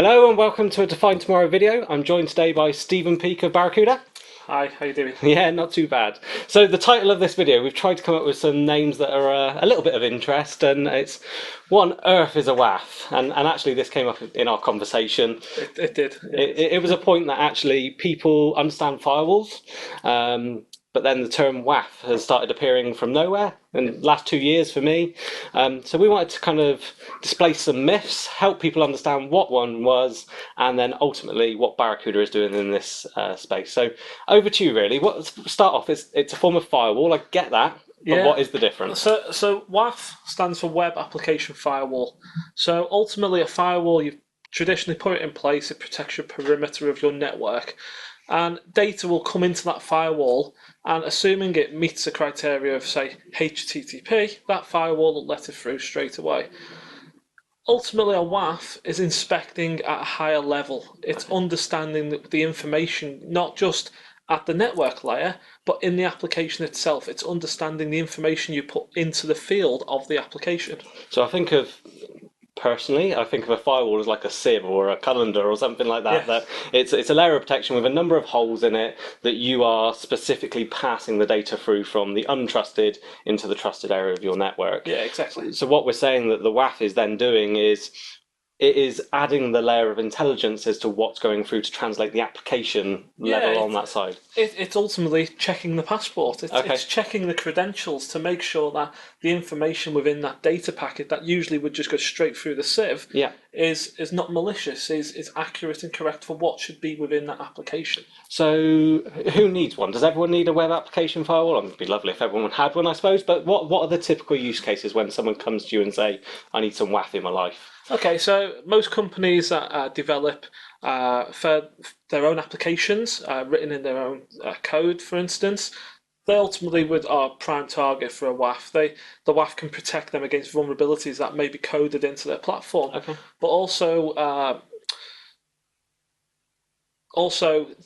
Hello and welcome to a Define Tomorrow video. I'm joined today by Stephen Peake of Barracuda. Hi, how you doing? Yeah, not too bad. So the title of this video, we've tried to come up with some names that are a little bit of interest, and it's "What on earth is a WAF?" And actually this came up in our conversation. It did. It was a point that actually people understand firewalls, but then the term WAF has started appearing from nowhere in the last 2 years for me. So we wanted to kind of displace some myths, help people understand what one was, and then ultimately what Barracuda is doing in this space. So over to you, really. Start off, it's a form of firewall, I get that, but what is the difference? So WAF stands for Web Application Firewall. So ultimately, a firewall, you've traditionally put it in place, it protects your perimeter of your network. And data will come into that firewall, and assuming it meets the criteria of, say, HTTP, that firewall will let it through straight away. Ultimately, a WAF is inspecting at a higher level. It's understanding the information, not just at the network layer, but in the application itself. It's understanding the information you put into the field of the application. So personally, I think of a firewall as like a sieve or a calendar or something like that. Yes. That it's a layer of protection with a number of holes in it that you are specifically passing the data through from the untrusted into the trusted area of your network. Yeah, exactly. So what we're saying that the WAF is then doing is it is adding the layer of intelligence as to what's going through to translate the application level on that side. It's ultimately checking the passport. Okay. It's checking the credentials to make sure that the information within that data packet that usually would just go straight through the sieve is not malicious, is accurate and correct for what should be within that application. So who needs one? Does everyone need a web application firewall? It'd be lovely if everyone had one, I suppose. But what are the typical use cases when someone comes to you and say, I need some WAF in my life? Okay, so most companies that develop for their own applications, written in their own code, for instance, they ultimately are prime target for a WAF. The WAF can protect them against vulnerabilities that may be coded into their platform, but also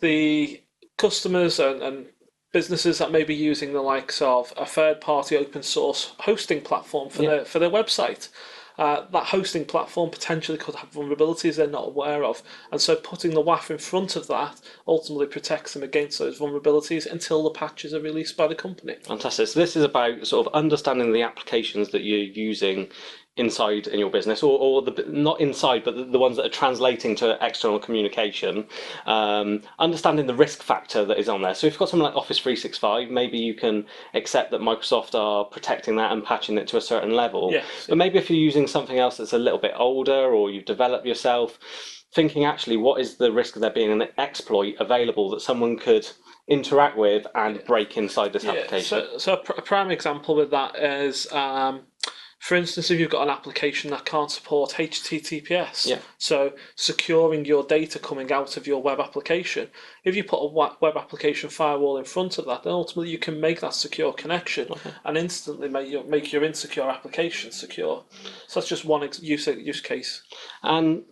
the customers and businesses that may be using the likes of a third-party open source hosting platform for their website. That hosting platform potentially could have vulnerabilities they're not aware of, and so putting the WAF in front of that ultimately protects them against those vulnerabilities until the patches are released by the company. Fantastic. So this is about sort of understanding the applications that you're using inside in your business, or not inside, but the ones that are translating to external communication, understanding the risk factor that is on there. So if you've got something like Office 365, maybe you can accept that Microsoft are protecting that and patching it to a certain level. Yes. But maybe if you're using something else that's a little bit older or you've developed yourself, thinking actually what is the risk of there being an exploit available that someone could interact with and break inside this application. So a prime example with that is, for instance, if you've got an application that can't support HTTPS, so securing your data coming out of your web application, if you put a web application firewall in front of that, then ultimately you can make that secure connection and instantly make your insecure application secure. So that's just one use case. And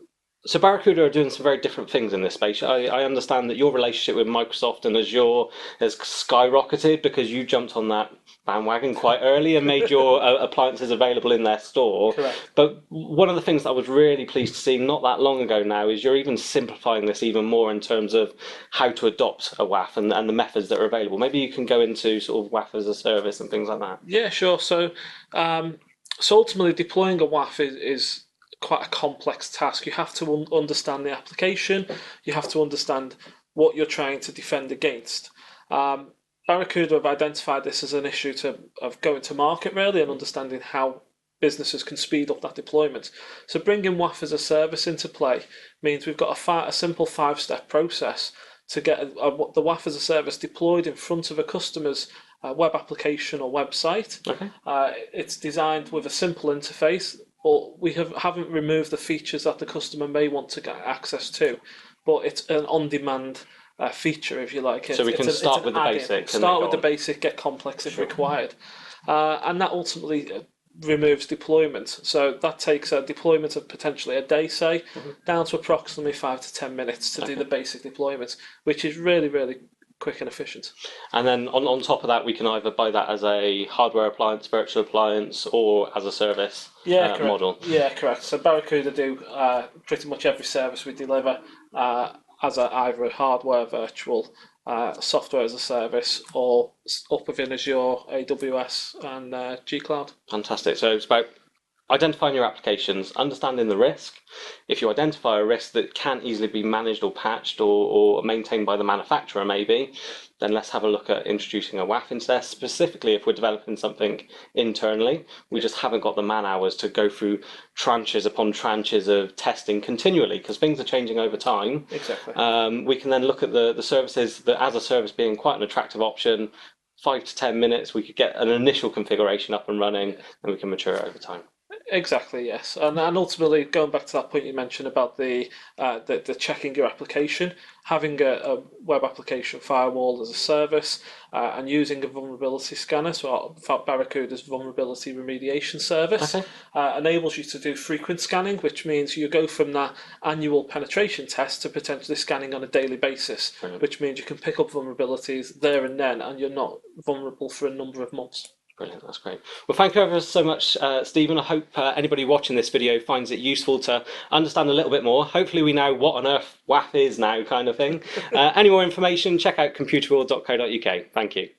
so Barracuda are doing some very different things in this space. I understand that your relationship with Microsoft and Azure has skyrocketed because you jumped on that bandwagon quite early and made your appliances available in their store. Correct. But one of the things that I was really pleased to see not that long ago now is you're even simplifying this even more in terms of how to adopt a WAF and the methods that are available. Maybe you can go into sort of WAF-as-a-service and things like that. Yeah, sure. So ultimately deploying a WAF is quite a complex task. You have to understand the application. You have to understand what you're trying to defend against. Barracuda have identified this as an issue of going to market really and understanding how businesses can speed up that deployment. So bringing WAF-as-a-service into play means we've got a simple 5-step process to get the WAF-as-a-service deployed in front of a customer's web application or website. It's designed with a simple interface, but we haven't removed the features that the customer may want to get access to. But it's an on-demand feature, if you like. So we can start with the basic. Start with the basic, get complex if required. And that ultimately removes deployment. So that takes a deployment of potentially a day, say, down to approximately 5 to 10 minutes to do the basic deployment, which is really, really quick and efficient. And then on top of that, we can either buy that as a hardware appliance, virtual appliance, or as a service model. Yeah, correct. So Barracuda do pretty much every service we deliver as either a hardware, virtual, software as a service, or up within Azure, AWS, and G-Cloud. Fantastic. So it's about identifying your applications, understanding the risk. If you identify a risk that can't easily be managed or patched or maintained by the manufacturer, maybe, then let's have a look at introducing a WAF instead. Specifically, if we're developing something internally, we just haven't got the man hours to go through tranches upon tranches of testing continually, because things are changing over time. Exactly. We can then look at the services, that as a service being quite an attractive option. 5 to 10 minutes, we could get an initial configuration up and running, and we can mature it over time. Exactly, yes, and ultimately going back to that point you mentioned about the checking your application, having a web application firewall as a service, and using a vulnerability scanner, so Barracuda's vulnerability remediation service, enables you to do frequent scanning, which means you go from that annual penetration test to potentially scanning on a daily basis. Brilliant. Which means you can pick up vulnerabilities there and then, and you're not vulnerable for a number of months. Brilliant, that's great. Well, thank you ever so much, Stephen. I hope anybody watching this video finds it useful to understand a little bit more. Hopefully we know what on earth WAF is now, kind of thing. Any more information, check out computerworld.co.uk. Thank you.